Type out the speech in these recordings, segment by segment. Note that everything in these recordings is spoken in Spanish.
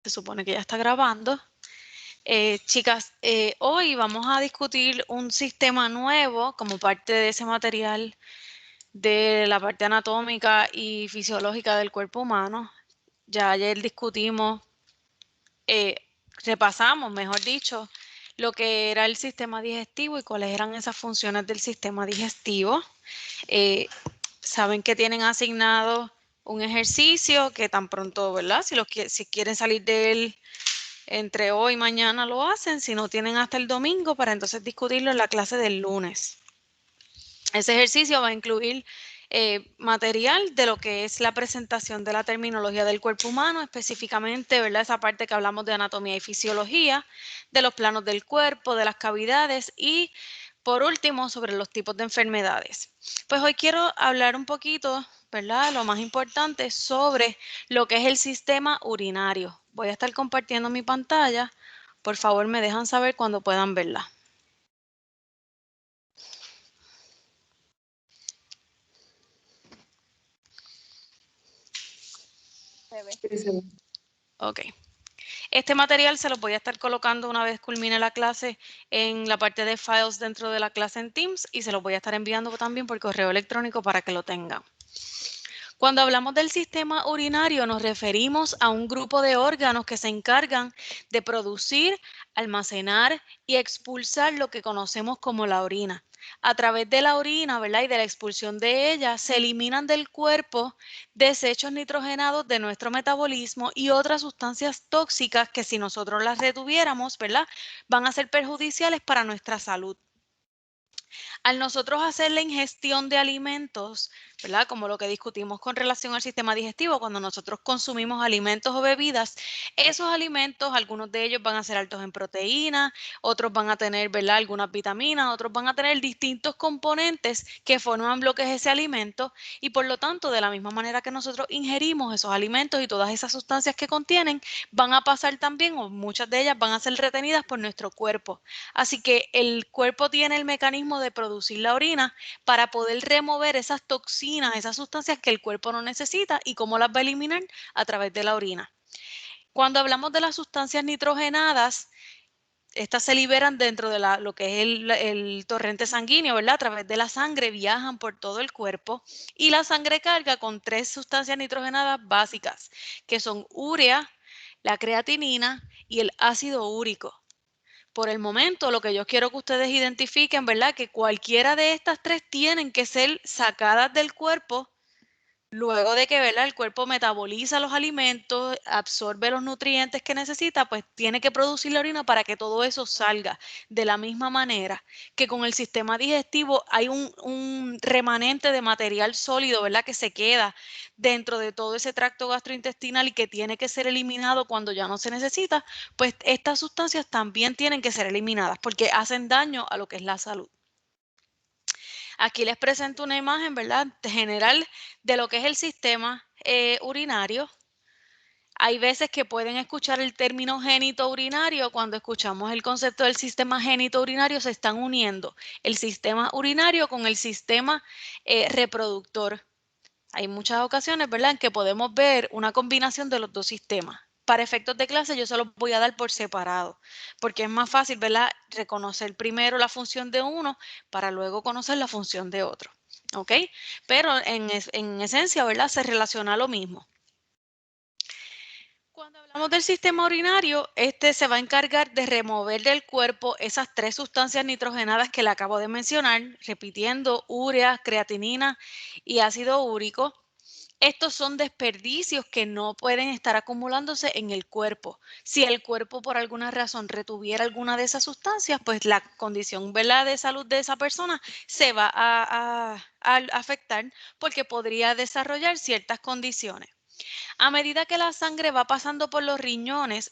Se supone que ya está grabando. Chicas, hoy vamos a discutir un sistema nuevo como parte de ese material de la parte anatómica y fisiológica del cuerpo humano. Ya ayer discutimos, repasamos, mejor dicho, lo que era el sistema digestivo y cuáles eran esas funciones del sistema digestivo. Saben que tienen asignado un ejercicio que tan pronto, ¿verdad? Si quieren salir de él entre hoy y mañana lo hacen, si no tienen hasta el domingo para entonces discutirlo en la clase del lunes. Ese ejercicio va a incluir material de lo que es la presentación de la terminología del cuerpo humano, específicamente, ¿verdad? Esa parte que hablamos de anatomía y fisiología, de los planos del cuerpo, de las cavidades y, por último, sobre los tipos de enfermedades. Pues hoy quiero hablar un poquito, ¿verdad? Lo más importante sobre lo que es el sistema urinario. Voy a estar compartiendo mi pantalla. Por favor, me dejan saber cuando puedan verla. Ok. Este material se los voy a estar colocando una vez culmine la clase en la parte de files dentro de la clase en Teams y se los voy a estar enviando también por correo electrónico para que lo tengan. Cuando hablamos del sistema urinario nos referimos a un grupo de órganos que se encargan de producir, almacenar y expulsar lo que conocemos como la orina. A través de la orina, ¿verdad? Y de la expulsión de ella, se eliminan del cuerpo desechos nitrogenados de nuestro metabolismo y otras sustancias tóxicas que si nosotros las retuviéramos, ¿verdad? Van a ser perjudiciales para nuestra salud. Al nosotros hacer la ingestión de alimentos, ¿verdad? Como lo que discutimos con relación al sistema digestivo, cuando nosotros consumimos alimentos o bebidas, esos alimentos, algunos de ellos van a ser altos en proteínas, otros van a tener, ¿verdad? Algunas vitaminas, otros van a tener distintos componentes que forman bloques de ese alimento y por lo tanto, de la misma manera que nosotros ingerimos esos alimentos y todas esas sustancias que contienen, van a pasar también o muchas de ellas van a ser retenidas por nuestro cuerpo. Así que el cuerpo tiene el mecanismo de producir la orina para poder remover esas toxinas, esas sustancias que el cuerpo no necesita y cómo las va a eliminar a través de la orina. Cuando hablamos de las sustancias nitrogenadas, estas se liberan dentro de lo que es el torrente sanguíneo, ¿verdad? A través de la sangre viajan por todo el cuerpo y la sangre carga con 3 sustancias nitrogenadas básicas, que son urea, la creatinina y el ácido úrico. Por el momento, lo que yo quiero que ustedes identifiquen, ¿verdad? Que cualquiera de estas 3 tienen que ser sacadas del cuerpo luego de que, ¿verdad? El cuerpo metaboliza los alimentos, absorbe los nutrientes que necesita, pues tiene que producir la orina para que todo eso salga. De la misma manera que con el sistema digestivo hay un remanente de material sólido, ¿verdad? Que se queda dentro de todo ese tracto gastrointestinal y que tiene que ser eliminado cuando ya no se necesita, pues estas sustancias también tienen que ser eliminadas porque hacen daño a lo que es la salud. Aquí les presento una imagen, ¿verdad? General de lo que es el sistema urinario. Hay veces que pueden escuchar el término génito urinario. Cuando escuchamos el concepto del sistema génito urinario, se están uniendo el sistema urinario con el sistema reproductor. Hay muchas ocasiones, ¿verdad?, en que podemos ver una combinación de los dos sistemas. Para efectos de clase yo se los voy a dar por separado, porque es más fácil, ¿verdad?, reconocer primero la función de uno para luego conocer la función de otro. ¿Ok? Pero en esencia, ¿verdad?, se relaciona a lo mismo. Cuando hablamos del sistema urinario, este se va a encargar de remover del cuerpo esas 3 sustancias nitrogenadas que le acabo de mencionar, repitiendo, urea, creatinina y ácido úrico. Estos son desperdicios que no pueden estar acumulándose en el cuerpo. Si el cuerpo por alguna razón retuviera alguna de esas sustancias, pues la condición, ¿verdad?, de salud de esa persona se va a afectar porque podría desarrollar ciertas condiciones. A medida que la sangre va pasando por los riñones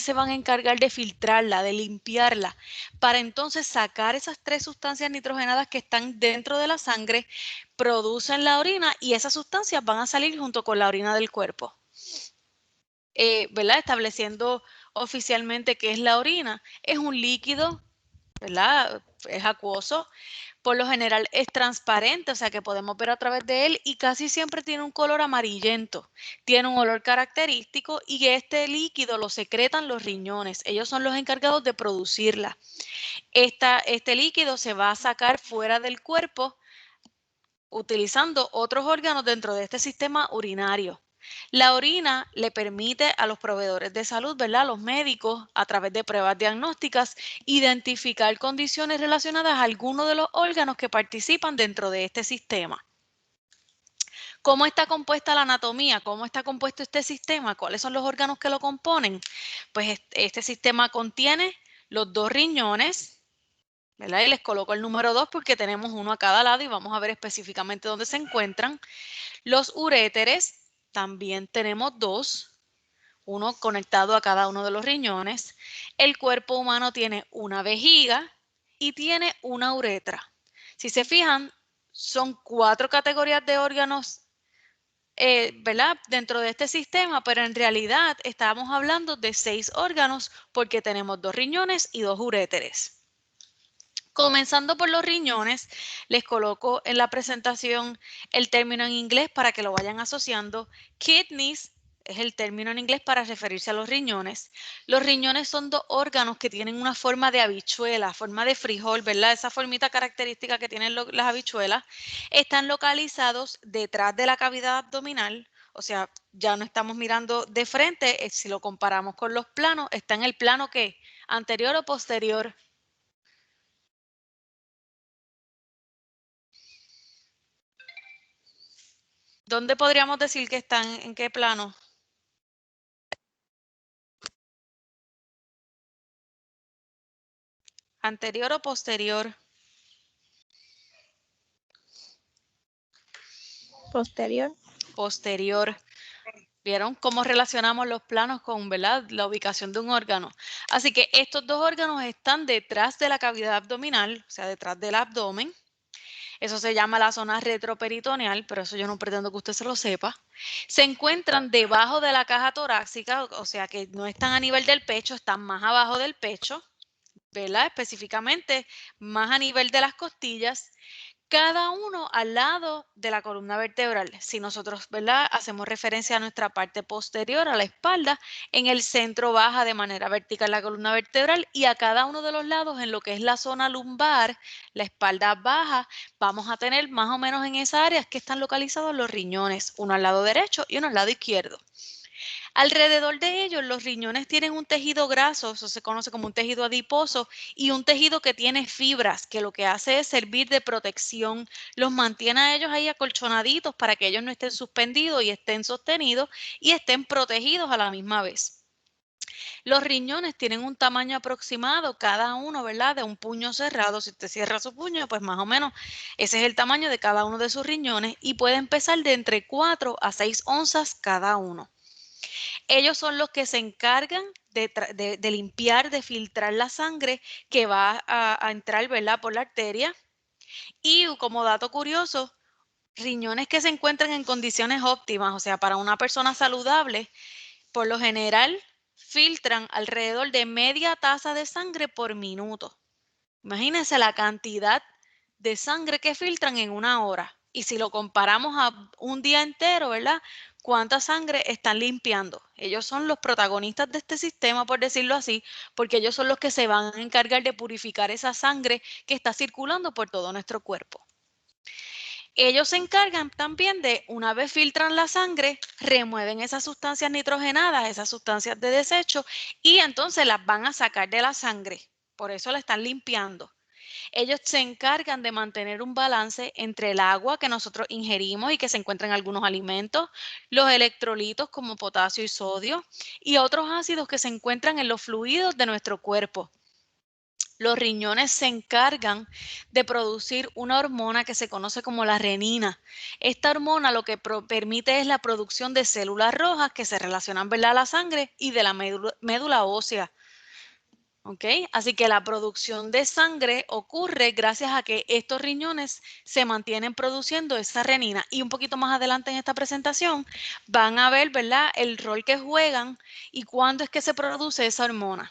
se van a encargar de filtrarla, de limpiarla, para entonces sacar esas 3 sustancias nitrogenadas que están dentro de la sangre, producen la orina y esas sustancias van a salir junto con la orina del cuerpo. ¿Verdad? Estableciendo oficialmente qué es la orina. Es un líquido ¿verdad? Es acuoso. Por lo general es transparente, o sea que podemos ver a través de él y casi siempre tiene un color amarillento. Tiene un olor característico y este líquido lo secretan los riñones. Ellos son los encargados de producirla. Este líquido se va a sacar fuera del cuerpo utilizando otros órganos dentro de este sistema urinario. La orina le permite a los proveedores de salud, ¿verdad? A los médicos, a través de pruebas diagnósticas, identificar condiciones relacionadas a alguno de los órganos que participan dentro de este sistema. ¿Cómo está compuesta la anatomía? ¿Cómo está compuesto este sistema? ¿Cuáles son los órganos que lo componen? Pues este sistema contiene los 2 riñones, ¿verdad? Y les coloco el número 2 porque tenemos uno a cada lado y vamos a ver específicamente dónde se encuentran. Los uréteres, también tenemos 2, uno conectado a cada uno de los riñones. El cuerpo humano tiene una vejiga y tiene una uretra. Si se fijan, son 4 categorías de órganos, ¿verdad? Dentro de este sistema, pero en realidad estamos hablando de 6 órganos porque tenemos 2 riñones y 2 uréteres. Comenzando por los riñones, les coloco en la presentación el término en inglés para que lo vayan asociando. Kidneys es el término en inglés para referirse a los riñones. Los riñones son 2 órganos que tienen una forma de habichuela, forma de frijol, ¿verdad? Esa formita característica que tienen las habichuelas. Están localizados detrás de la cavidad abdominal. O sea, ya no estamos mirando de frente. Si lo comparamos con los planos, está en el plano ¿qué? Anterior o posterior. ¿Dónde podríamos decir que están? ¿En qué plano? ¿Anterior o posterior? Posterior. Posterior. ¿Vieron cómo relacionamos los planos con, ¿verdad?, la ubicación de un órgano? Así que estos 2 órganos están detrás de la cavidad abdominal, o sea, detrás del abdomen. Eso se llama la zona retroperitoneal, pero eso yo no pretendo que usted se lo sepa. Se encuentran debajo de la caja torácica, o sea que no están a nivel del pecho, están más abajo del pecho, ¿verdad? Específicamente más a nivel de las costillas, cada uno al lado de la columna vertebral. Si nosotros, ¿verdad?, hacemos referencia a nuestra parte posterior, a la espalda, en el centro baja de manera vertical la columna vertebral y a cada uno de los lados, en lo que es la zona lumbar, la espalda baja, vamos a tener más o menos en esa área que están localizados los riñones, uno al lado derecho y uno al lado izquierdo. Alrededor de ellos, los riñones tienen un tejido graso, eso se conoce como un tejido adiposo, y un tejido que tiene fibras, que lo que hace es servir de protección, los mantiene a ellos ahí acolchonaditos para que ellos no estén suspendidos y estén sostenidos y estén protegidos a la misma vez. Los riñones tienen un tamaño aproximado, cada uno, ¿verdad?, de un puño cerrado. Si usted cierra su puño, pues más o menos ese es el tamaño de cada uno de sus riñones y pueden pesar de entre 4 a 6 onzas cada uno. Ellos son los que se encargan de limpiar, de filtrar la sangre que va a entrar, ¿verdad?, por la arteria. Y como dato curioso, riñones que se encuentran en condiciones óptimas, o sea, para una persona saludable, por lo general filtran alrededor de media taza de sangre por minuto. Imagínense la cantidad de sangre que filtran en una hora. Y si lo comparamos a un día entero, ¿verdad? ¿Cuánta sangre están limpiando? Ellos son los protagonistas de este sistema, por decirlo así, porque ellos son los que se van a encargar de purificar esa sangre que está circulando por todo nuestro cuerpo. Ellos se encargan también de, una vez filtran la sangre, remueven esas sustancias nitrogenadas, esas sustancias de desecho, y entonces las van a sacar de la sangre. Por eso la están limpiando. Ellos se encargan de mantener un balance entre el agua que nosotros ingerimos y que se encuentra en algunos alimentos, los electrolitos como potasio y sodio y otros ácidos que se encuentran en los fluidos de nuestro cuerpo. Los riñones se encargan de producir una hormona que se conoce como la renina. Esta hormona lo que permite es la producción de células rojas que se relacionan, ¿verdad?, a la sangre y de la médula ósea. ¿Okay? Así que la producción de sangre ocurre gracias a que estos riñones se mantienen produciendo esa renina. Y un poquito más adelante en esta presentación van a ver, ¿verdad?, el rol que juegan y cuándo es que se produce esa hormona.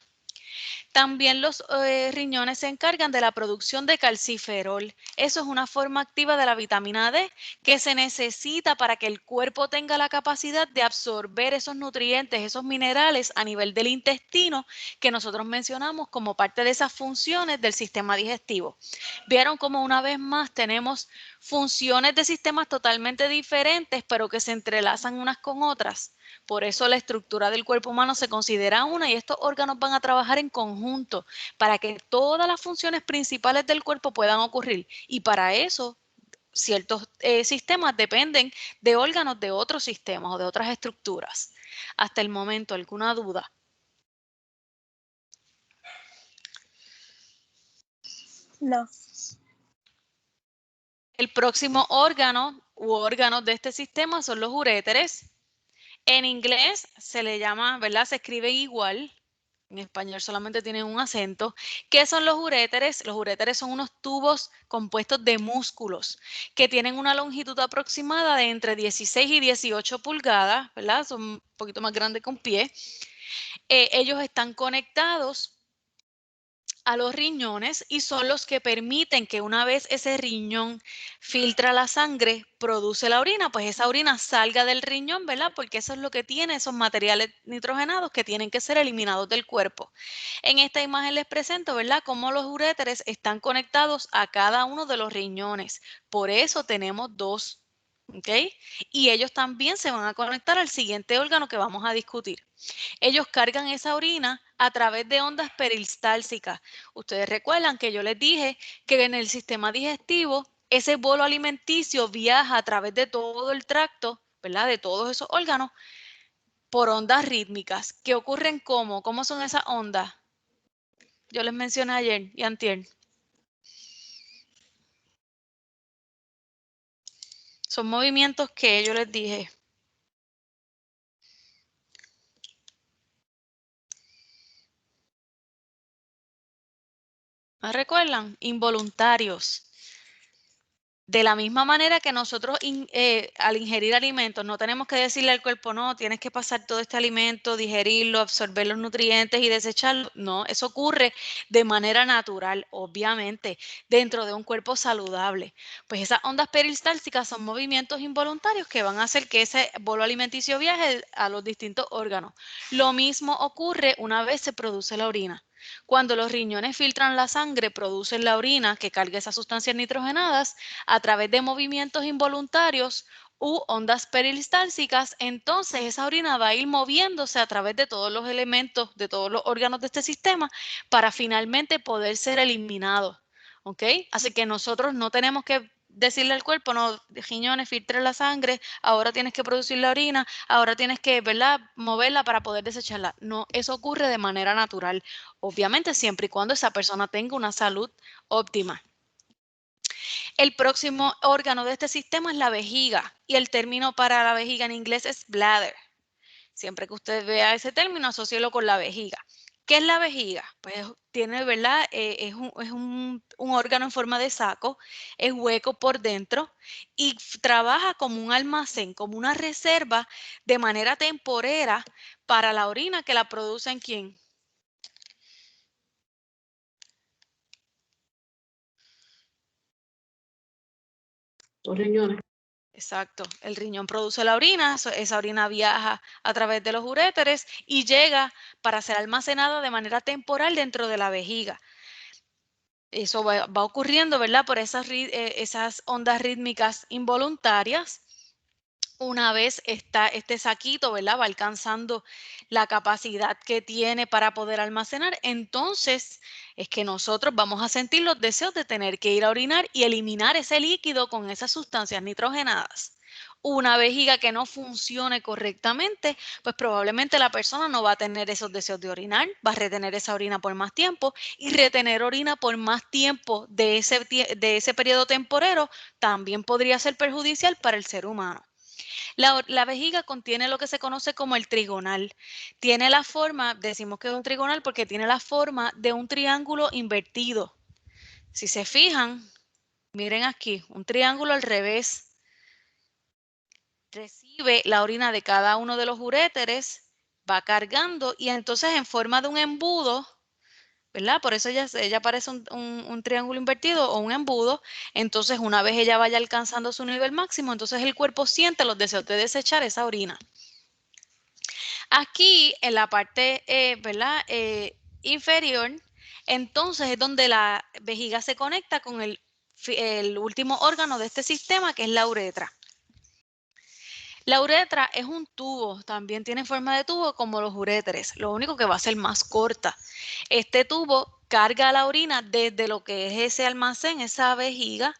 También los riñones se encargan de la producción de calciferol. Eso es una forma activa de la vitamina D que se necesita para que el cuerpo tenga la capacidad de absorber esos nutrientes, esos minerales a nivel del intestino que nosotros mencionamos como parte de esas funciones del sistema digestivo. Vieron cómo una vez más tenemos funciones de sistemas totalmente diferentes, pero que se entrelazan unas con otras. Por eso la estructura del cuerpo humano se considera una y estos órganos van a trabajar en conjunto para que todas las funciones principales del cuerpo puedan ocurrir. Y para eso ciertos sistemas dependen de órganos de otros sistemas o de otras estructuras. Hasta el momento, ¿alguna duda? No. El próximo órgano u órganos de este sistema son los uréteres. En inglés se le llama, ¿verdad? Se escribe igual. En español solamente tienen un acento. ¿Qué son los uréteres? Los uréteres son unos tubos compuestos de músculos que tienen una longitud aproximada de entre 16 y 18 pulgadas, ¿verdad? Son un poquito más grandes que un pie. Ellos están conectados a los riñones y son los que permiten que una vez ese riñón filtra la sangre, produce la orina, pues esa orina salga del riñón, ¿verdad? Porque eso es lo que tiene esos materiales nitrogenados que tienen que ser eliminados del cuerpo. En esta imagen les presento, ¿verdad?, cómo los uréteres están conectados a cada uno de los riñones. Por eso tenemos dos, ¿ok? Y ellos también se van a conectar al siguiente órgano que vamos a discutir. Ellos cargan esa orina a través de ondas peristálticas. Ustedes recuerdan que yo les dije que en el sistema digestivo ese bolo alimenticio viaja a través de todo el tracto, ¿verdad? De todos esos órganos por ondas rítmicas. ¿Qué ocurren cómo? ¿Cómo son esas ondas? Yo les mencioné ayer y antier. Son movimientos que yo les dije. ¿Me recuerdan? Involuntarios. De la misma manera que nosotros al ingerir alimentos no tenemos que decirle al cuerpo, no, tienes que pasar todo este alimento, digerirlo, absorber los nutrientes y desecharlo. No, eso ocurre de manera natural, obviamente, dentro de un cuerpo saludable. Pues esas ondas peristálticas son movimientos involuntarios que van a hacer que ese bolo alimenticio viaje a los distintos órganos. Lo mismo ocurre una vez se produce la orina. Cuando los riñones filtran la sangre, producen la orina que carga esas sustancias nitrogenadas a través de movimientos involuntarios u ondas peristálticas, entonces esa orina va a ir moviéndose a través de todos los elementos, de todos los órganos de este sistema para finalmente poder ser eliminado. ¿Ok? Así que nosotros no tenemos que decirle al cuerpo, no, riñones, filtre la sangre, ahora tienes que producir la orina, ahora tienes que, ¿verdad?, moverla para poder desecharla. No, eso ocurre de manera natural, obviamente siempre y cuando esa persona tenga una salud óptima. El próximo órgano de este sistema es la vejiga y el término para la vejiga en inglés es bladder. Siempre que usted vea ese término, asócielo con la vejiga. ¿Qué es la vejiga? Pues tiene, ¿verdad? Es un órgano en forma de saco, es hueco por dentro y trabaja como un almacén, como una reserva de manera temporera para la orina que la producen ¿quién? Los riñones. Exacto, el riñón produce la orina, esa orina viaja a través de los uréteres y llega para ser almacenada de manera temporal dentro de la vejiga. Eso va ocurriendo, ¿verdad? Por esas ondas rítmicas involuntarias. Una vez este saquito, ¿verdad?, va alcanzando la capacidad que tiene para poder almacenar, entonces es que nosotros vamos a sentir los deseos de tener que ir a orinar y eliminar ese líquido con esas sustancias nitrogenadas. Una vejiga que no funcione correctamente, pues probablemente la persona no va a tener esos deseos de orinar, va a retener esa orina por más tiempo y retener orina por más tiempo de ese periodo temporero también podría ser perjudicial para el ser humano. La vejiga contiene lo que se conoce como el trigonal. Tiene la forma, decimos que es un trigonal porque tiene la forma de un triángulo invertido. Si se fijan, miren aquí, un triángulo al revés. Recibe la orina de cada uno de los uréteres, va cargando y entonces en forma de un embudo, ¿verdad? Por eso ella parece un triángulo invertido o un embudo. Entonces, una vez ella vaya alcanzando su nivel máximo, entonces el cuerpo siente los deseos de desechar esa orina. Aquí, en la parte, ¿verdad? Inferior, entonces es donde la vejiga se conecta con el último órgano de este sistema, que es la uretra. La uretra es un tubo, también tiene forma de tubo como los uréteres, lo único que va a ser más corta. Este tubo carga la orina desde lo que es ese almacén, esa vejiga,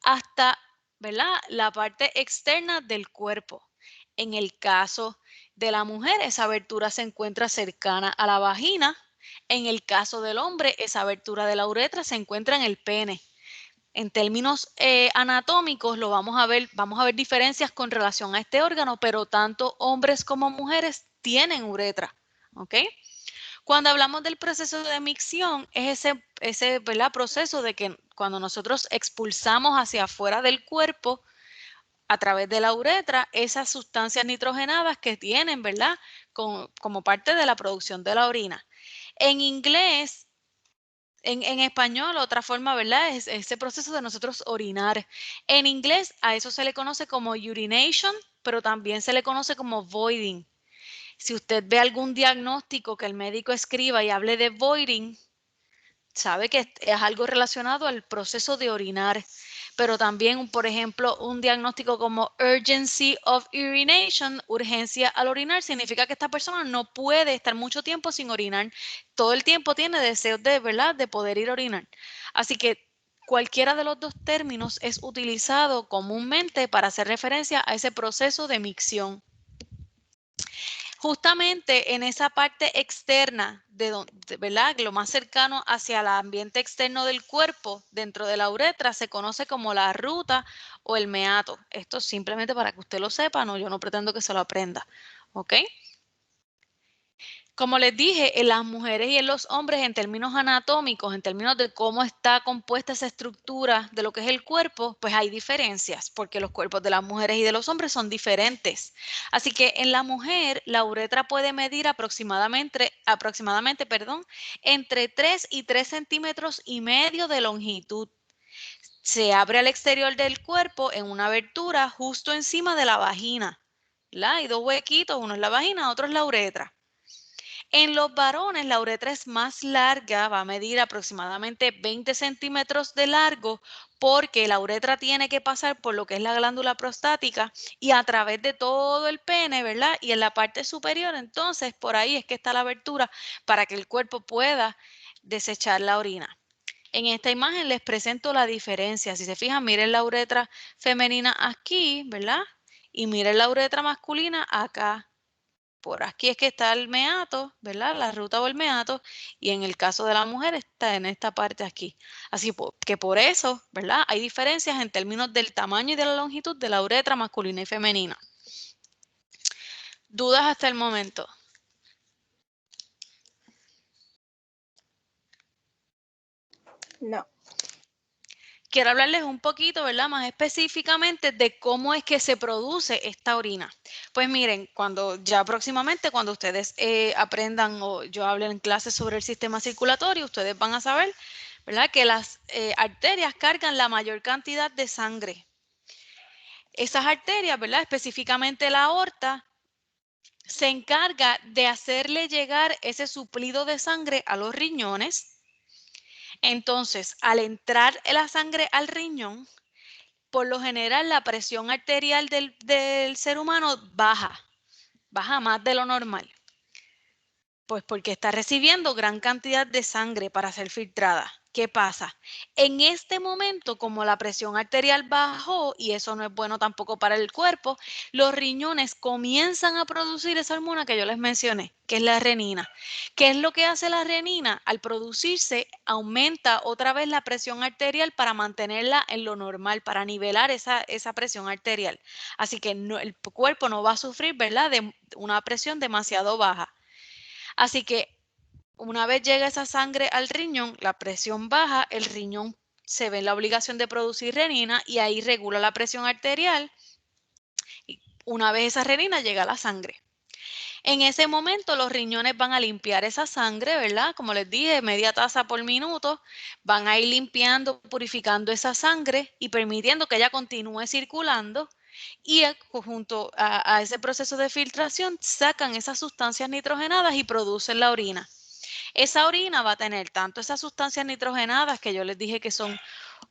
hasta, ¿verdad?, la parte externa del cuerpo. En el caso de la mujer, esa abertura se encuentra cercana a la vagina. En el caso del hombre, esa abertura de la uretra se encuentra en el pene. En términos anatómicos vamos a ver diferencias con relación a este órgano, pero tanto hombres como mujeres tienen uretra, ¿ok? Cuando hablamos del proceso de micción, es ese ¿verdad?, proceso de que cuando nosotros expulsamos hacia afuera del cuerpo, a través de la uretra, esas sustancias nitrogenadas que tienen, ¿verdad?, como parte de la producción de la orina. En inglés, en español, otra forma, ¿verdad?, es ese proceso de nosotros orinar. En inglés, a eso se le conoce como urination, pero también se le conoce como voiding. Si usted ve algún diagnóstico que el médico escriba y hable de voiding, sabe que es algo relacionado al proceso de orinar. Pero también, por ejemplo, un diagnóstico como urgency of urination, urgencia al orinar, significa que esta persona no puede estar mucho tiempo sin orinar. Todo el tiempo tiene deseos de, ¿verdad?, de poder ir a orinar. Así que cualquiera de los dos términos es utilizado comúnmente para hacer referencia a ese proceso de micción. Justamente en esa parte externa, ¿verdad?, lo más cercano hacia el ambiente externo del cuerpo, dentro de la uretra, se conoce como la ruta o el meato. Esto simplemente para que usted lo sepa, no, yo no pretendo que se lo aprenda, ¿ok? Como les dije, en las mujeres y en los hombres, en términos anatómicos, en términos de cómo está compuesta esa estructura de lo que es el cuerpo, pues hay diferencias, porque los cuerpos de las mujeres y de los hombres son diferentes. Así que en la mujer, la uretra puede medir aproximadamente, entre 3 y 3,5 centímetros de longitud. Se abre al exterior del cuerpo en una abertura justo encima de la vagina, ¿verdad? Hay dos huequitos, uno es la vagina, otro es la uretra. En los varones, la uretra es más larga, va a medir aproximadamente 20 centímetros de largo, porque la uretra tiene que pasar por lo que es la glándula prostática y a través de todo el pene, ¿verdad? Y en la parte superior, entonces, por ahí es que está la abertura para que el cuerpo pueda desechar la orina. En esta imagen les presento la diferencia. Si se fijan, miren la uretra femenina aquí, ¿verdad? Y miren la uretra masculina acá. Por aquí es que está el meato, ¿verdad? La ruta o el meato, y en el caso de la mujer está en esta parte aquí. Así que por eso, ¿verdad?, hay diferencias en términos del tamaño y de la longitud de la uretra masculina y femenina. ¿Dudas hasta el momento? No. Quiero hablarles un poquito, ¿verdad?, más específicamente de cómo es que se produce esta orina. Pues miren, cuando ustedes aprendan o yo hable en clases sobre el sistema circulatorio, ustedes van a saber, ¿verdad?, que las arterias cargan la mayor cantidad de sangre. Esas arterias, ¿verdad?, específicamente la aorta, se encarga de hacerle llegar ese suplido de sangre a los riñones. Entonces, al entrar la sangre al riñón, por lo general la presión arterial del ser humano baja más de lo normal. Pues porque está recibiendo gran cantidad de sangre para ser filtrada. ¿Qué pasa? En este momento, como la presión arterial bajó, y eso no es bueno tampoco para el cuerpo, los riñones comienzan a producir esa hormona que yo les mencioné, que es la renina. ¿Qué es lo que hace la renina? Al producirse, aumenta otra vez la presión arterial para mantenerla en lo normal, para nivelar esa presión arterial. Así que el cuerpo no va a sufrir, ¿verdad?, de una presión demasiado baja. Así que una vez llega esa sangre al riñón, la presión baja, el riñón se ve en la obligación de producir renina y ahí regula la presión arterial. Y una vez esa renina llega a la sangre. En ese momento los riñones van a limpiar esa sangre, ¿verdad? Como les dije, media taza por minuto, van a ir limpiando, purificando esa sangre y permitiendo que ella continúe circulando. Y junto a ese proceso de filtración sacan esas sustancias nitrogenadas y producen la orina. Esa orina va a tener tanto esas sustancias nitrogenadas que yo les dije que son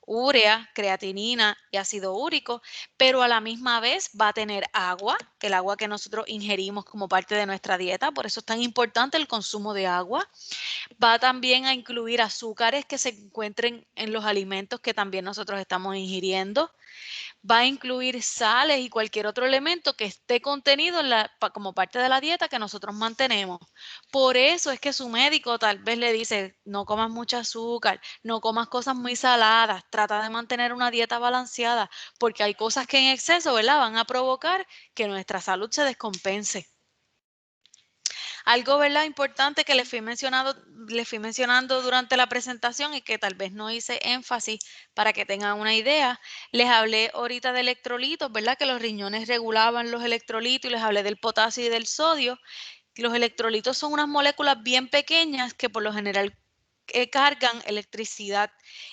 urea, creatinina y ácido úrico, pero a la misma vez va a tener agua, el agua que nosotros ingerimos como parte de nuestra dieta, por eso es tan importante el consumo de agua. Va también a incluir azúcares que se encuentren en los alimentos que también nosotros estamos ingiriendo. Va a incluir sales y cualquier otro elemento que esté contenido como parte de la dieta que nosotros mantenemos. Por eso es que su médico tal vez le dice, no comas mucho azúcar, no comas cosas muy saladas, trata de mantener una dieta balanceada, porque hay cosas que en exceso, ¿verdad?, van a provocar que nuestra salud se descompense. Algo, ¿verdad?, importante que les fui mencionando durante la presentación y que tal vez no hice énfasis para que tengan una idea. Les hablé ahorita de electrolitos, ¿verdad?, que los riñones regulaban los electrolitos y les hablé del potasio y del sodio. Los electrolitos son unas moléculas bien pequeñas que por lo general cargan electricidad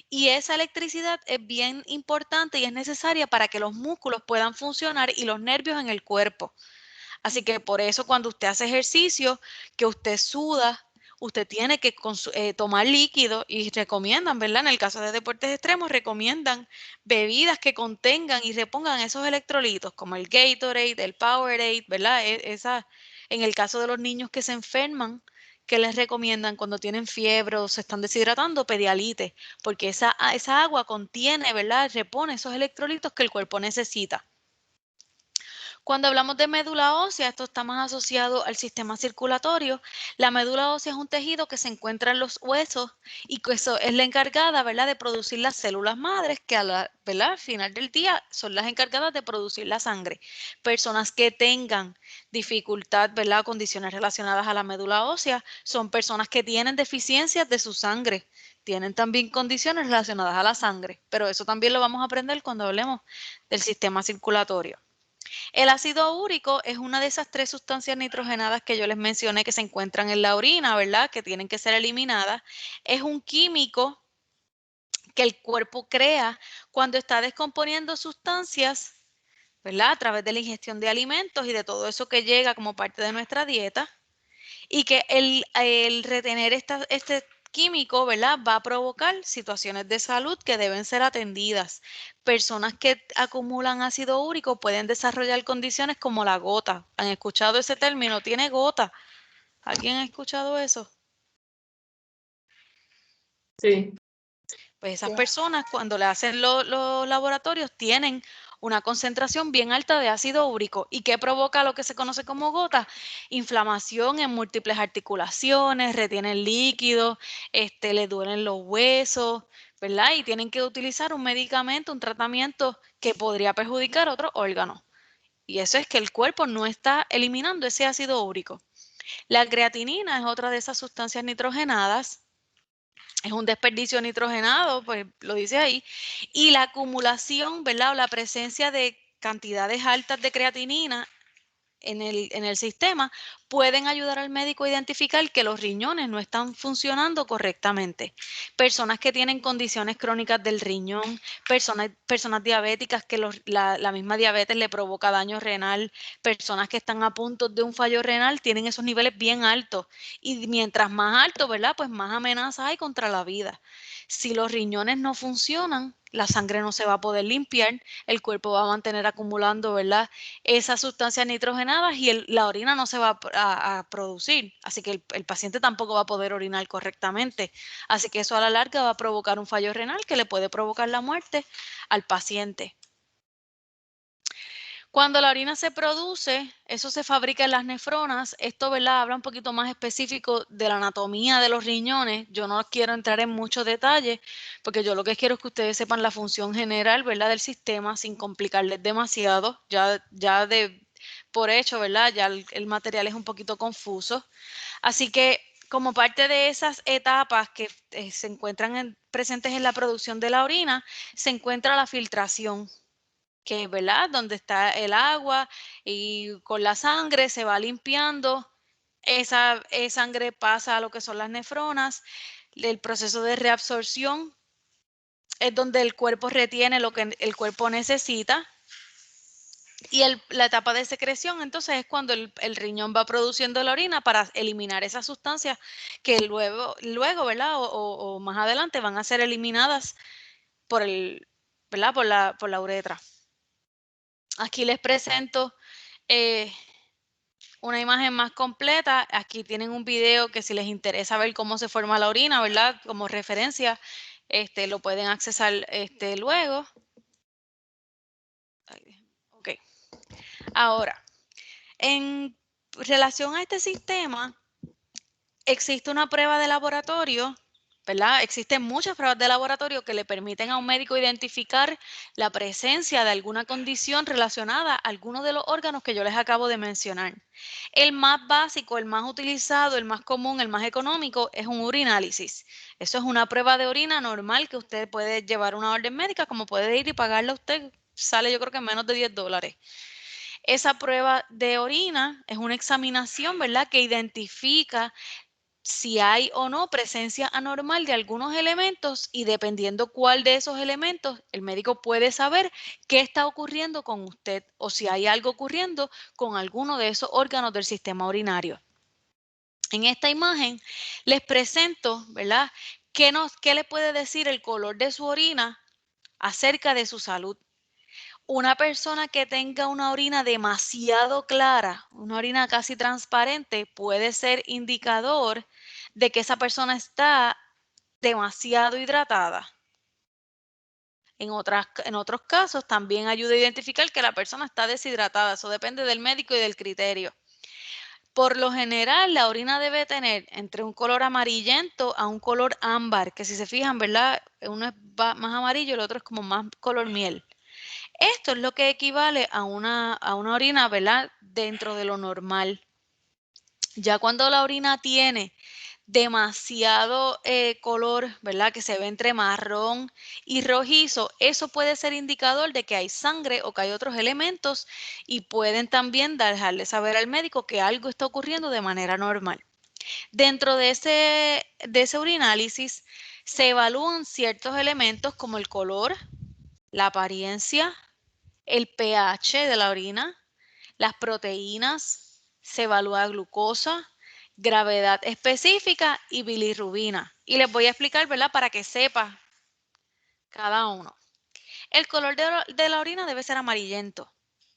y esa electricidad es bien importante y es necesaria para que los músculos puedan funcionar y los nervios en el cuerpo. Así que por eso cuando usted hace ejercicio, que usted suda, usted tiene que tomar líquido y recomiendan, ¿verdad? En el caso de deportes extremos, recomiendan bebidas que contengan y repongan esos electrolitos, como el Gatorade, el Powerade, ¿verdad? En el caso de los niños que se enferman, que les recomiendan cuando tienen fiebre o se están deshidratando, Pedialite, porque esa agua contiene, ¿verdad? Repone esos electrolitos que el cuerpo necesita. Cuando hablamos de médula ósea, esto está más asociado al sistema circulatorio. La médula ósea es un tejido que se encuentra en los huesos y que eso es la encargada, ¿verdad?, de producir las células madres que ¿verdad?, al final del día son las encargadas de producir la sangre. Personas que tengan dificultad, ¿verdad?, condiciones relacionadas a la médula ósea, son personas que tienen deficiencias de su sangre. Tienen también condiciones relacionadas a la sangre, pero eso también lo vamos a aprender cuando hablemos del sistema circulatorio. El ácido úrico es una de esas 3 sustancias nitrogenadas que yo les mencioné que se encuentran en la orina, ¿verdad?, que tienen que ser eliminadas. Es un químico que el cuerpo crea cuando está descomponiendo sustancias, ¿verdad?, a través de la ingestión de alimentos y de todo eso que llega como parte de nuestra dieta. Y que el retener este químico, ¿verdad?, va a provocar situaciones de salud que deben ser atendidas. Personas que acumulan ácido úrico pueden desarrollar condiciones como la gota. ¿Han escuchado ese término? ¿Tiene gota? ¿Alguien ha escuchado eso? Sí. Pues esas Sí. personas cuando le hacen los laboratorios tienen una concentración bien alta de ácido úrico. ¿Y qué provoca lo que se conoce como gota? Inflamación en múltiples articulaciones, retienen líquidos, le duelen los huesos, ¿verdad? Y tienen que utilizar un medicamento, un tratamiento que podría perjudicar otros órganos. Y eso es que el cuerpo no está eliminando ese ácido úrico. La creatinina es otra de esas sustancias nitrogenadas. Es un desperdicio nitrogenado, pues lo dice ahí, y la acumulación, ¿verdad?, o la presencia de cantidades altas de creatinina en el sistema pueden ayudar al médico a identificar que los riñones no están funcionando correctamente. Personas que tienen condiciones crónicas del riñón, personas diabéticas que la misma diabetes le provoca daño renal, personas que están a punto de un fallo renal tienen esos niveles bien altos y mientras más alto, ¿verdad?, pues más amenaza hay contra la vida. Si los riñones no funcionan, la sangre no se va a poder limpiar, el cuerpo va a mantener acumulando, ¿verdad?, esas sustancias nitrogenadas y la orina no se va a producir. Así que el paciente tampoco va a poder orinar correctamente. Así que eso a la larga va a provocar un fallo renal que le puede provocar la muerte al paciente. Cuando la orina se produce, eso se fabrica en las nefronas. Esto, ¿verdad?, habla un poquito más específico de la anatomía de los riñones. Yo no quiero entrar en muchos detalles porque yo lo que quiero es que ustedes sepan la función general, ¿verdad?, del sistema sin complicarles demasiado. Por hecho, ¿verdad?, ya el material es un poquito confuso. Así que como parte de esas etapas que se encuentran presentes en la producción de la orina, se encuentra la filtración. que, ¿verdad? Donde está el agua y con la sangre se va limpiando. Esa sangre pasa a lo que son las nefronas. El proceso de reabsorción es donde el cuerpo retiene lo que el cuerpo necesita. Y la etapa de secreción, entonces, es cuando el riñón va produciendo la orina para eliminar esas sustancias que luego ¿verdad? O más adelante van a ser eliminadas por ¿verdad? Por la uretra. Aquí les presento una imagen más completa. Aquí tienen un video que si les interesa ver cómo se forma la orina, ¿verdad? Como referencia, lo pueden accesar luego. Ok. Ahora, en relación a este sistema, existe una prueba de laboratorio, ¿verdad? Existen muchas pruebas de laboratorio que le permiten a un médico identificar la presencia de alguna condición relacionada a alguno de los órganos que yo les acabo de mencionar. El más básico, el más utilizado, el más común, el más económico es un urinálisis. Eso es una prueba de orina normal que usted puede llevar una orden médica, como puede ir y pagarla usted. Sale yo creo que menos de $10. Esa prueba de orina es una examinación, ¿verdad?, que identifica si hay o no presencia anormal de algunos elementos y dependiendo cuál de esos elementos, el médico puede saber qué está ocurriendo con usted o si hay algo ocurriendo con alguno de esos órganos del sistema urinario. En esta imagen les presento, ¿verdad?, qué le puede decir el color de su orina acerca de su salud. Una persona que tenga una orina demasiado clara, una orina casi transparente, puede ser indicador de que esa persona está demasiado hidratada. En otros casos también ayuda a identificar que la persona está deshidratada. Eso depende del médico y del criterio. Por lo general, la orina debe tener entre un color amarillento a un color ámbar, que si se fijan, ¿verdad? Uno es más amarillo, el otro es como más color miel. Esto es lo que equivale a una orina, ¿verdad?, dentro de lo normal. Ya cuando la orina tiene demasiado color, ¿verdad?, que se ve entre marrón y rojizo, eso puede ser indicador de que hay sangre o que hay otros elementos y pueden también dejarle saber al médico que algo está ocurriendo de manera normal. Dentro de ese urinálisis se evalúan ciertos elementos como el color, la apariencia, el pH de la orina, las proteínas, se evalúa glucosa, gravedad específica y bilirrubina. Y les voy a explicar, ¿verdad?, para que sepa cada uno. El color de la orina debe ser amarillento,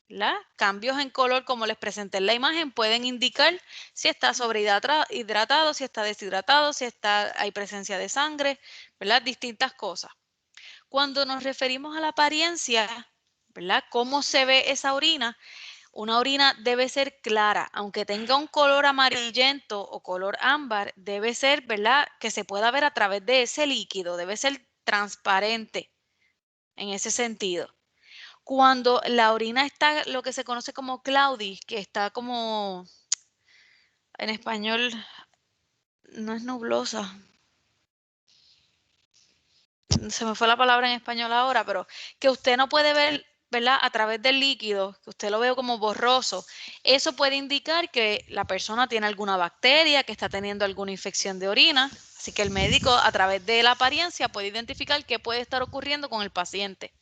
¿verdad? Cambios en color, como les presenté en la imagen, pueden indicar si está sobrehidratado, si está deshidratado, si hay presencia de sangre, ¿verdad? Distintas cosas. Cuando nos referimos a la apariencia, ¿verdad?, ¿cómo se ve esa orina? Una orina debe ser clara, aunque tenga un color amarillento o color ámbar, debe ser, ¿verdad?, que se pueda ver a través de ese líquido, debe ser transparente en ese sentido. Cuando la orina está lo que se conoce como cloudy, que está como, en español, no es nublosa, se me fue la palabra en español ahora, pero que usted no puede ver, ¿verdad?, a través del líquido, que usted lo ve como borroso, eso puede indicar que la persona tiene alguna bacteria, que está teniendo alguna infección de orina. Así que el médico, a través de la apariencia, puede identificar qué puede estar ocurriendo con el paciente.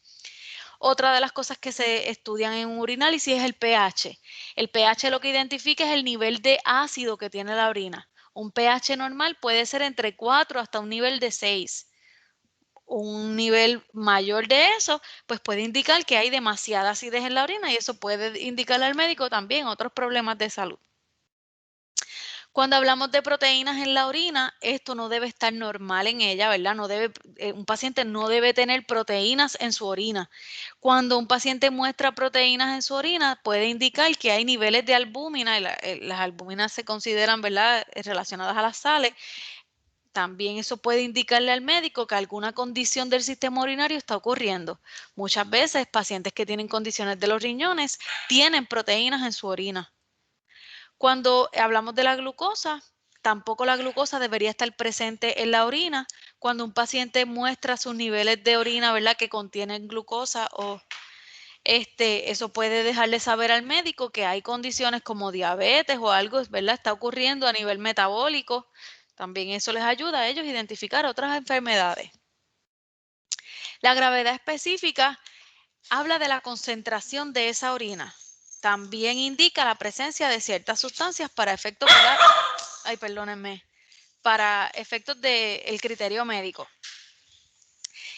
Otra de las cosas que se estudian en un urinálisis es el pH. El pH lo que identifica es el nivel de ácido que tiene la orina. Un pH normal puede ser entre 4 hasta un nivel de 6. Un nivel mayor de eso, pues puede indicar que hay demasiada acidez en la orina y eso puede indicarle al médico también otros problemas de salud. Cuando hablamos de proteínas en la orina, esto no debe estar normal en ella, ¿verdad? Un paciente no debe tener proteínas en su orina. Cuando un paciente muestra proteínas en su orina, puede indicar que hay niveles de albúmina, y las albúminas se consideran, ¿verdad?, relacionadas a las sales. También eso puede indicarle al médico que alguna condición del sistema urinario está ocurriendo. Muchas veces pacientes que tienen condiciones de los riñones tienen proteínas en su orina. Cuando hablamos de la glucosa, tampoco la glucosa debería estar presente en la orina. Cuando un paciente muestra sus niveles de orina, ¿verdad?, que contienen glucosa Eso puede dejarle saber al médico que hay condiciones como diabetes o algo, ¿verdad? Está ocurriendo a nivel metabólico. También eso les ayuda a ellos a identificar otras enfermedades. La gravedad específica habla de la concentración de esa orina. También indica la presencia de ciertas sustancias para efectos, ay, perdónenme, para efectos del criterio médico.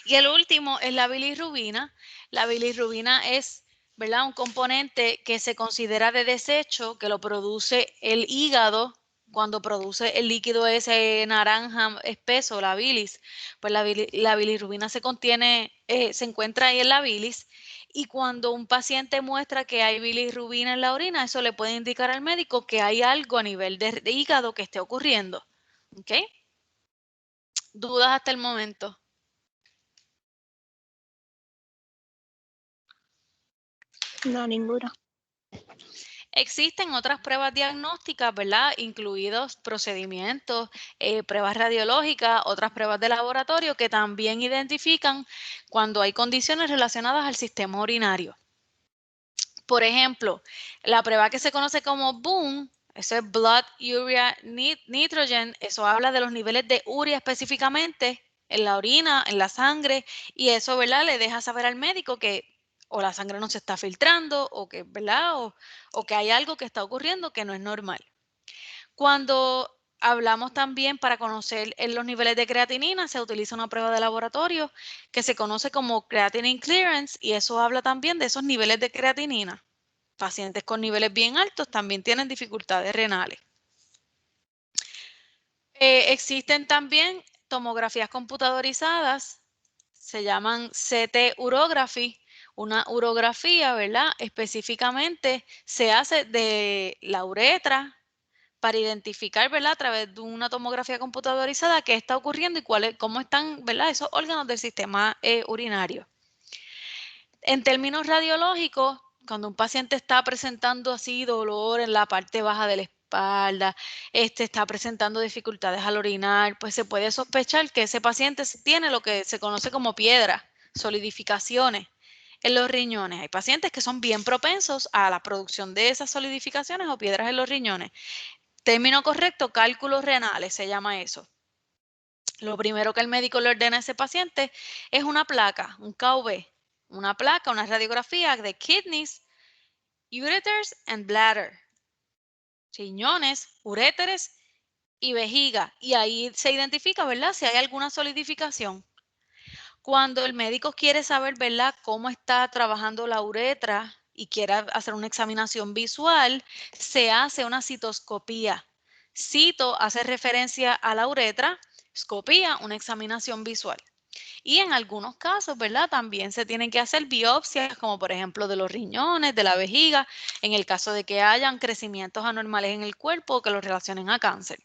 Y el último es la bilirrubina. La bilirrubina es, ¿verdad?, un componente que se considera de desecho, que lo produce el hígado cuando produce el líquido ese naranja espeso, la bilis. Pues la bilirrubina se encuentra ahí en la bilis. Y cuando un paciente muestra que hay bilirrubina en la orina, eso le puede indicar al médico que hay algo a nivel de hígado que esté ocurriendo. ¿Ok? ¿Dudas hasta el momento? No, ninguna. Existen otras pruebas diagnósticas, ¿verdad? Incluidos procedimientos, pruebas radiológicas, otras pruebas de laboratorio que también identifican cuando hay condiciones relacionadas al sistema urinario. Por ejemplo, la prueba que se conoce como BUN, eso es Blood Urea Nitrogen, eso habla de los niveles de urea específicamente en la orina, en la sangre, y eso, ¿verdad?, le deja saber al médico que o la sangre no se está filtrando o que, ¿verdad?, o que hay algo que está ocurriendo que no es normal. Cuando hablamos también para conocer los niveles de creatinina, se utiliza una prueba de laboratorio que se conoce como creatinine clearance y eso habla también de esos niveles de creatinina. Pacientes con niveles bien altos también tienen dificultades renales. Existen también tomografías computadorizadas, se llaman CT urography. Una urografía, ¿verdad? Específicamente se hace de la uretra para identificar, ¿verdad?, a través de una tomografía computadorizada qué está ocurriendo y cómo están, ¿verdad?, esos órganos del sistema urinario. En términos radiológicos, cuando un paciente está presentando así dolor en la parte baja de la espalda, está presentando dificultades al orinar, pues se puede sospechar que ese paciente tiene lo que se conoce como piedras, solidificaciones en los riñones. Hay pacientes que son bien propensos a la producción de esas solidificaciones o piedras en los riñones. Término correcto, cálculos renales se llama eso. Lo primero que el médico le ordena a ese paciente es una placa, un KV, una placa, una radiografía de kidneys, ureters and bladder, riñones, uréteres y vejiga. Y ahí se identifica, ¿verdad?, si hay alguna solidificación. Cuando el médico quiere saber, ¿verdad?, cómo está trabajando la uretra y quiere hacer una examinación visual, se hace una citoscopía. Cito hace referencia a la uretra, scopía, una examinación visual. Y en algunos casos, ¿verdad?, también se tienen que hacer biopsias, como por ejemplo de los riñones, de la vejiga, en el caso de que hayan crecimientos anormales en el cuerpo o que los relacionen a cáncer.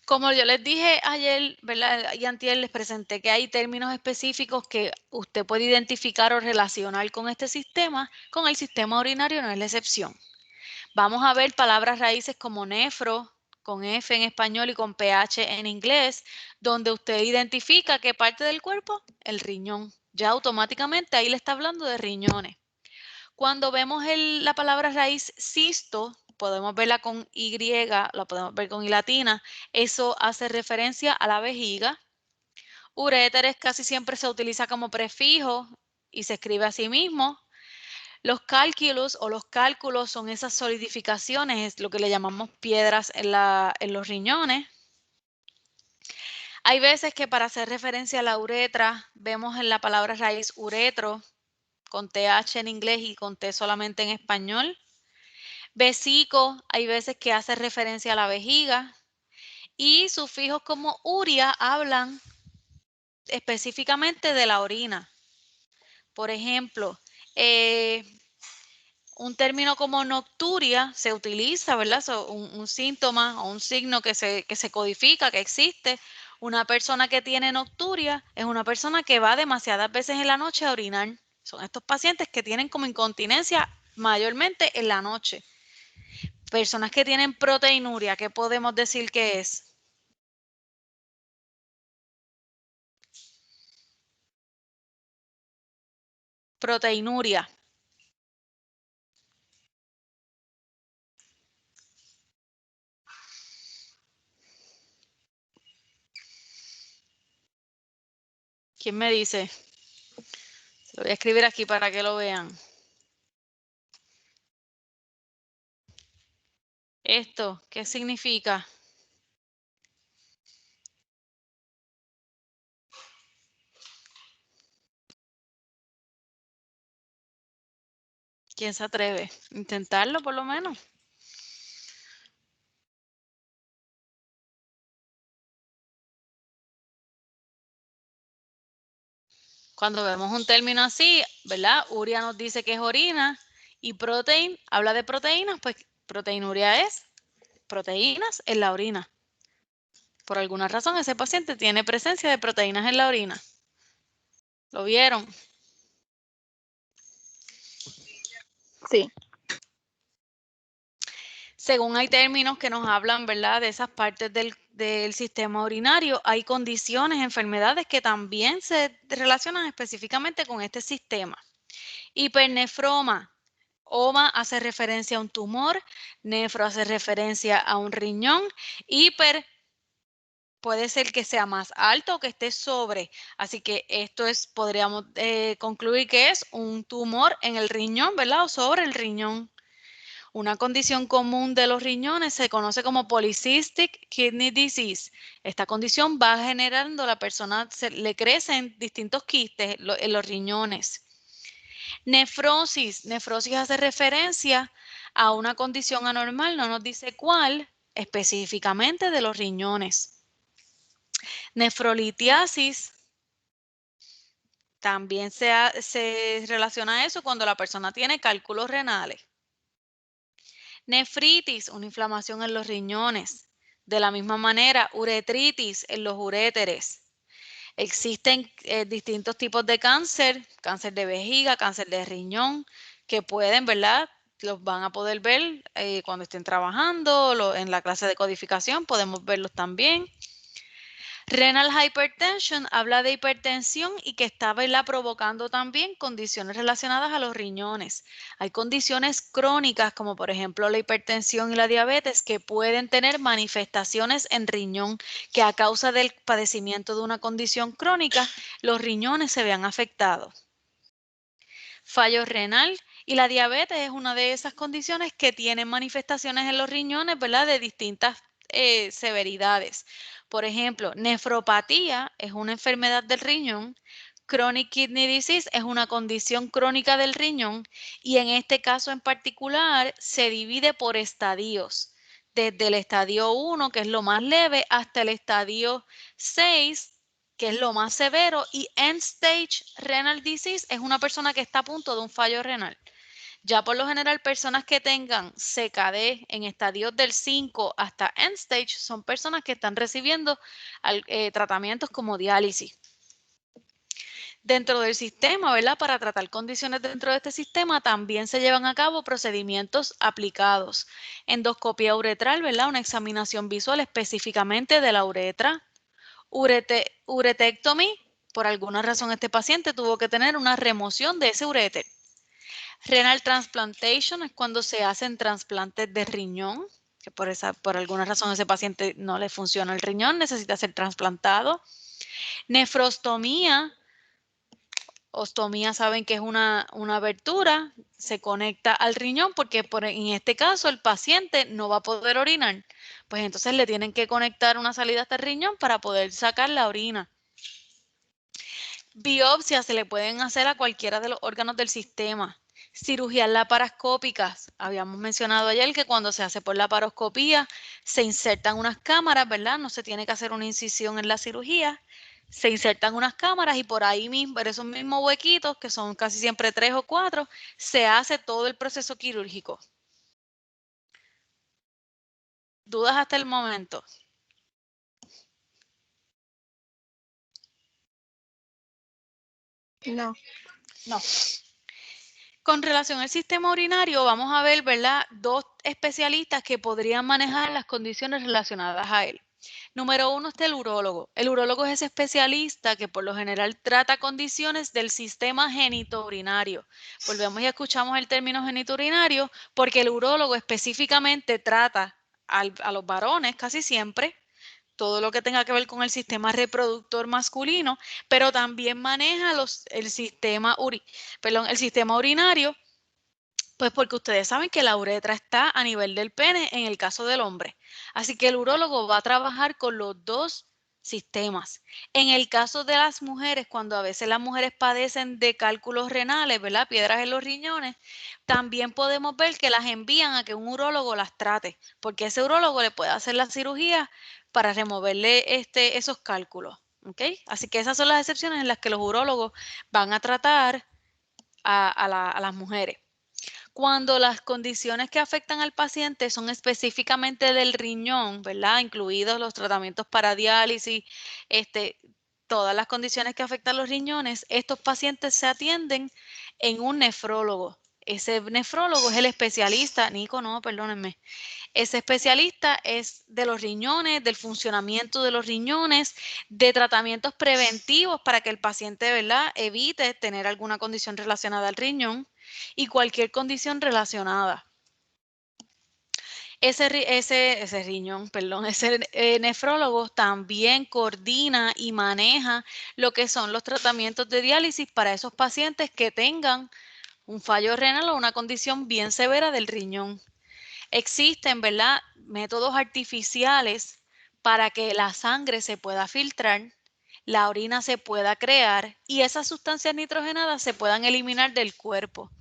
Como yo les dije ayer, ¿verdad?, y antier les presenté que hay términos específicos que usted puede identificar o relacionar con este sistema, con el sistema urinario no es la excepción. Vamos a ver palabras raíces como nefro, con F en español y con PH en inglés, donde usted identifica qué parte del cuerpo, el riñón. Ya automáticamente ahí le está hablando de riñones. Cuando vemos la palabra raíz cisto, podemos verla con Y, la podemos ver con I latina, eso hace referencia a la vejiga. Uréteres casi siempre se utiliza como prefijo y se escribe así mismo. Los cálculos o los cálculos son esas solidificaciones, es lo que le llamamos piedras en los riñones. Hay veces que para hacer referencia a la uretra, vemos en la palabra raíz uretro, con TH en inglés y con T solamente en español. Vesico, hay veces que hace referencia a la vejiga. Y sufijos como uria hablan específicamente de la orina. Por ejemplo, un término como nocturia se utiliza, ¿verdad? Un síntoma o un signo que se codifica, que existe. Una persona que tiene nocturia es una persona que va demasiadas veces en la noche a orinar. Son estos pacientes que tienen como incontinencia mayormente en la noche. Personas que tienen proteinuria, ¿qué podemos decir que es? proteinuria. ¿Quién me dice? Lo voy a escribir aquí para que lo vean. Esto, ¿qué significa? ¿Quién se atreve? Intentarlo por lo menos. Cuando vemos un término así, ¿verdad? Uria nos dice que es orina y protein habla de proteínas, pues proteinuria es proteínas en la orina. Por alguna razón ese paciente tiene presencia de proteínas en la orina. ¿Lo vieron? Sí. Según hay términos que nos hablan, ¿verdad?, de esas partes del sistema urinario, hay condiciones, enfermedades que también se relacionan específicamente con este sistema. Hipernefroma. OMA hace referencia a un tumor, nefro hace referencia a un riñón, hiper puede ser que sea más alto o que esté sobre. Así que esto es, podríamos concluir que es un tumor en el riñón, ¿verdad? O sobre el riñón. Una condición común de los riñones se conoce como polycystic kidney disease. Esta condición va generando a la persona, le crecen distintos quistes en los riñones. Nefrosis. Nefrosis hace referencia a una condición anormal, no nos dice cuál, específicamente de los riñones. Nefrolitiasis. También se relaciona a eso cuando la persona tiene cálculos renales. Nefritis, una inflamación en los riñones. De la misma manera, uretritis en los uréteres. Existen distintos tipos de cáncer, cáncer de vejiga, cáncer de riñón, que pueden, ¿verdad? Los van a poder ver cuando estén trabajando, en la clase de codificación podemos verlos también. Renal hypertension habla de hipertensión y que está, ¿verdad?, provocando también condiciones relacionadas a los riñones. Hay condiciones crónicas como por ejemplo la hipertensión y la diabetes que pueden tener manifestaciones en riñón que a causa del padecimiento de una condición crónica los riñones se vean afectados. Fallo renal y la diabetes es una de esas condiciones que tienen manifestaciones en los riñones, ¿verdad?, de distintas severidades. Por ejemplo, nefropatía es una enfermedad del riñón, chronic kidney disease es una condición crónica del riñón y en este caso en particular se divide por estadios, desde el estadio 1, que es lo más leve, hasta el estadio 6, que es lo más severo, y end stage renal disease es una persona que está a punto de un fallo renal. Ya por lo general, personas que tengan CKD en estadios del 5 hasta end stage son personas que están recibiendo tratamientos como diálisis. Dentro del sistema, ¿verdad?, para tratar condiciones dentro de este sistema también se llevan a cabo procedimientos aplicados. Endoscopia uretral, ¿verdad?, una examinación visual específicamente de la uretra. Uretectomy, por alguna razón este paciente tuvo que tener una remoción de ese uréter. Renal transplantation es cuando se hacen trasplantes de riñón, que por alguna razón ese paciente no le funciona el riñón, necesita ser trasplantado. Nefrostomía, ostomía saben que es una abertura, se conecta al riñón porque en este caso el paciente no va a poder orinar, pues entonces le tienen que conectar una salida hasta el riñón para poder sacar la orina. Biopsias se le pueden hacer a cualquiera de los órganos del sistema. Cirugías laparoscópicas. Habíamos mencionado ayer que cuando se hace por laparoscopía se insertan unas cámaras, ¿verdad? No se tiene que hacer una incisión en la cirugía. Se insertan unas cámaras y por ahí mismo, en esos mismos huequitos, que son casi siempre 3 o 4, se hace todo el proceso quirúrgico. ¿Dudas hasta el momento? No. No. Con relación al sistema urinario, vamos a ver, ¿verdad?, dos especialistas que podrían manejar las condiciones relacionadas a él. Número 1 está el urólogo. El urólogo es ese especialista que por lo general trata condiciones del sistema genitourinario. Volvemos y escuchamos el término genitourinario porque el urólogo específicamente trata a los varones casi siempre todo lo que tenga que ver con el sistema reproductor masculino, pero también maneja el sistema urinario, pues porque ustedes saben que la uretra está a nivel del pene en el caso del hombre. Así que el urólogo va a trabajar con los dos sistemas. En el caso de las mujeres, cuando a veces las mujeres padecen de cálculos renales, ¿verdad? Piedras en los riñones, también podemos ver que las envían a que un urólogo las trate, porque ese urólogo le puede hacer la cirugía para removerle esos cálculos. ¿Ok? Así que esas son las excepciones en las que los urólogos van a tratar a las mujeres. Cuando las condiciones que afectan al paciente son específicamente del riñón, ¿verdad? Incluidos los tratamientos para diálisis, todas las condiciones que afectan los riñones, estos pacientes se atienden en un nefrólogo. Ese nefrólogo es el especialista, Nico, no, perdónenme. Ese especialista es de los riñones, del funcionamiento de los riñones, de tratamientos preventivos para que el paciente, ¿verdad?, evite tener alguna condición relacionada al riñón y cualquier condición relacionada. Ese nefrólogo también coordina y maneja lo que son los tratamientos de diálisis para esos pacientes que tengan un fallo renal o una condición bien severa del riñón. Existen, ¿verdad?, métodos artificiales para que la sangre se pueda filtrar, la orina se pueda crear y esas sustancias nitrogenadas se puedan eliminar del cuerpo.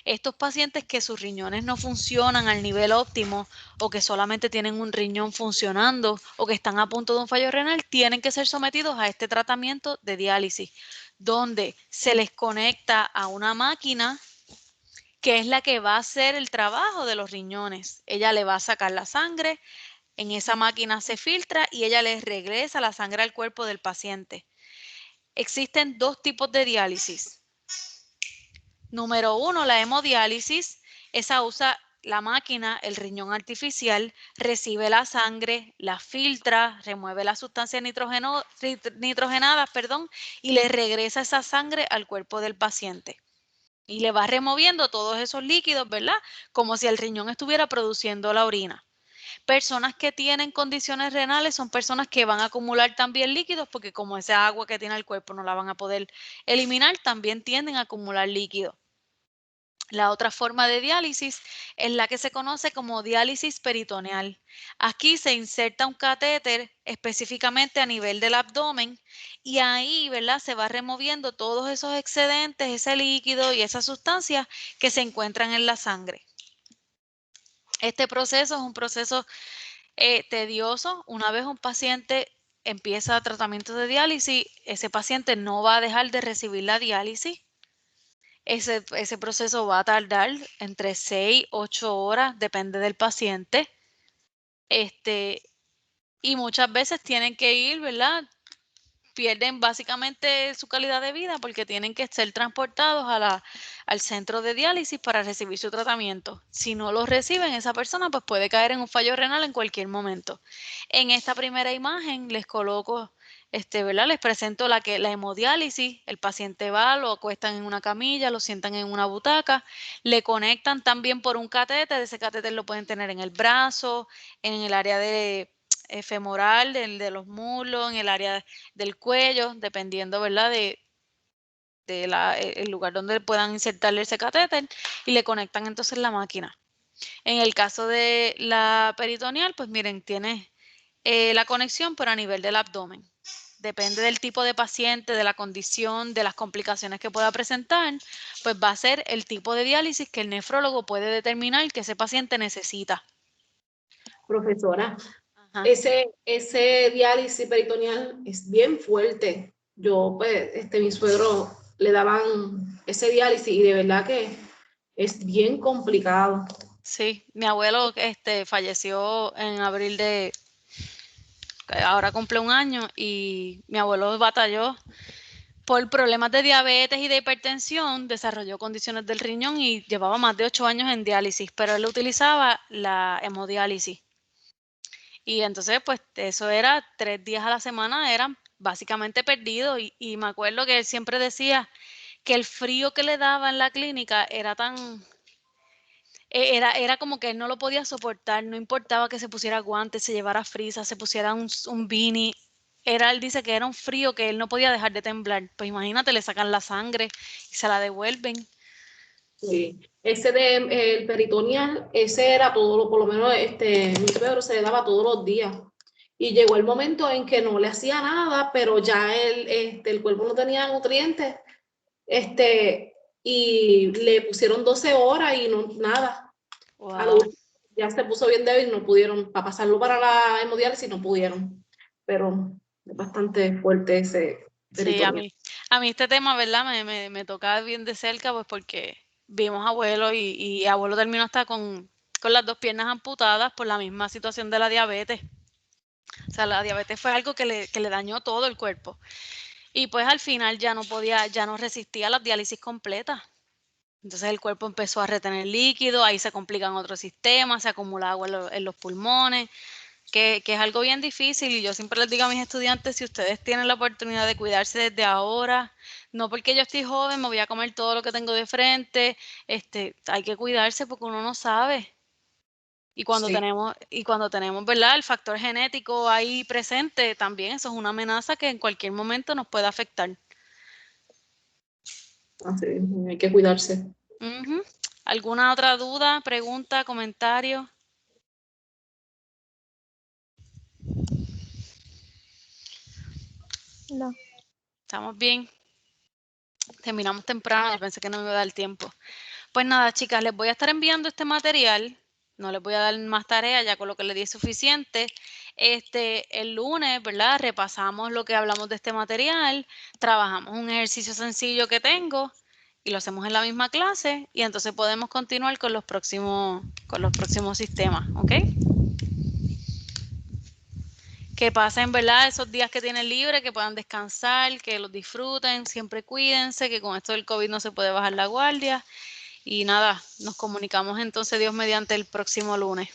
Estos pacientes que sus riñones no funcionan al nivel óptimo o que solamente tienen un riñón funcionando o que están a punto de un fallo renal, tienen que ser sometidos a este tratamiento de diálisis, donde se les conecta a una máquina que es la que va a hacer el trabajo de los riñones. Ella le va a sacar la sangre, en esa máquina se filtra y ella les regresa la sangre al cuerpo del paciente. Existen dos tipos de diálisis. Número 1, la hemodiálisis. Esa usa la máquina, el riñón artificial, recibe la sangre, la filtra, remueve las sustancias nitrogenadas, y le regresa esa sangre al cuerpo del paciente. Y le va removiendo todos esos líquidos, ¿verdad? Como si el riñón estuviera produciendo la orina. Personas que tienen condiciones renales son personas que van a acumular también líquidos porque como esa agua que tiene el cuerpo no la van a poder eliminar, también tienden a acumular líquidos. La otra forma de diálisis es la que se conoce como diálisis peritoneal. Aquí se inserta un catéter específicamente a nivel del abdomen y ahí, ¿verdad?, se va removiendo todos esos excedentes, ese líquido y esas sustancias que se encuentran en la sangre. Este proceso es un proceso tedioso. Una vez un paciente empieza tratamiento de diálisis, ese paciente no va a dejar de recibir la diálisis. Ese proceso va a tardar entre 6 a 8 horas, depende del paciente. Y muchas veces tienen que ir, ¿verdad? Pierden básicamente su calidad de vida porque tienen que ser transportados al centro de diálisis para recibir su tratamiento. Si no lo reciben, esa persona pues puede caer en un fallo renal en cualquier momento. En esta primera imagen les coloco, ¿verdad? Les presento la hemodiálisis. El paciente va, lo acuestan en una camilla, lo sientan en una butaca, le conectan también por un catéter. Ese catéter lo pueden tener en el brazo, en el área femoral, de los muslos, en el área del cuello, dependiendo, ¿verdad?, el lugar donde puedan insertarle ese catéter y le conectan entonces la máquina. En el caso de la peritoneal, pues miren, tiene la conexión pero a nivel del abdomen. Depende del tipo de paciente, de la condición, de las complicaciones que pueda presentar, pues va a ser el tipo de diálisis que el nefrólogo puede determinar que ese paciente necesita. Profesora, Ajá. ese diálisis peritoneal es bien fuerte. Yo, pues, mi suegro le daban ese diálisis y de verdad que es bien complicado. Sí, mi abuelo falleció en abril ahora cumple un año y mi abuelo batalló por problemas de diabetes y de hipertensión, desarrolló condiciones del riñón y llevaba más de 8 años en diálisis, pero él utilizaba la hemodiálisis. Y entonces, pues eso era 3 días a la semana, eran básicamente perdidos. Y me acuerdo que él siempre decía que el frío que le daba en la clínica era tan... Era como que él no lo podía soportar, no importaba que se pusiera guantes, se llevara frisa, se pusiera un beanie. Él dice que era un frío que él no podía dejar de temblar. Pues imagínate, le sacan la sangre y se la devuelven. Sí. Ese de el peritoneal, ese era por lo menos mi suegro se le daba todos los días. Y llegó el momento en que no le hacía nada, pero ya el cuerpo no tenía nutrientes, y le pusieron 12 horas y no nada. A lo Wow. último ya se puso bien débil, no pudieron, para pasarlo para la hemodiálisis no pudieron. Pero es bastante fuerte ese Sí, a peritoneal. mí, a mí este tema, ¿verdad? Me toca bien de cerca, pues porque vimos abuelo y abuelo terminó hasta con las 2 piernas amputadas por la misma situación de la diabetes. O sea, la diabetes fue algo que le dañó todo el cuerpo. Y pues al final ya no podía, ya no resistía las diálisis completas. Entonces el cuerpo empezó a retener líquido, ahí se complican otros sistemas, se acumula agua en los pulmones, que es algo bien difícil. Y yo siempre les digo a mis estudiantes, si ustedes tienen la oportunidad de cuidarse desde ahora, no porque yo estoy joven, me voy a comer todo lo que tengo de frente, hay que cuidarse porque uno no sabe. Sí, Y cuando tenemos, ¿verdad? El factor genético ahí presente, también eso es una amenaza que en cualquier momento nos puede afectar. así, hay que cuidarse. Ujú. ¿Alguna otra duda, pregunta, comentario? No. ¿Estamos bien? Terminamos temprano, yo pensé que no me iba a dar tiempo. Pues nada, chicas, les voy a estar enviando este material. No les voy a dar más tarea, ya con lo que les di es suficiente. El lunes, ¿verdad? Repasamos lo que hablamos de este material, trabajamos un ejercicio sencillo que tengo y lo hacemos en la misma clase y entonces podemos continuar con los próximos sistemas, ¿ok? Que pasen, ¿verdad? Esos días que tienen libre, que puedan descansar, que los disfruten, siempre cuídense, que con esto del COVID no se puede bajar la guardia. Y nada, nos comunicamos entonces Dios mediante el próximo lunes.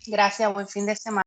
Gracias, buen fin de semana.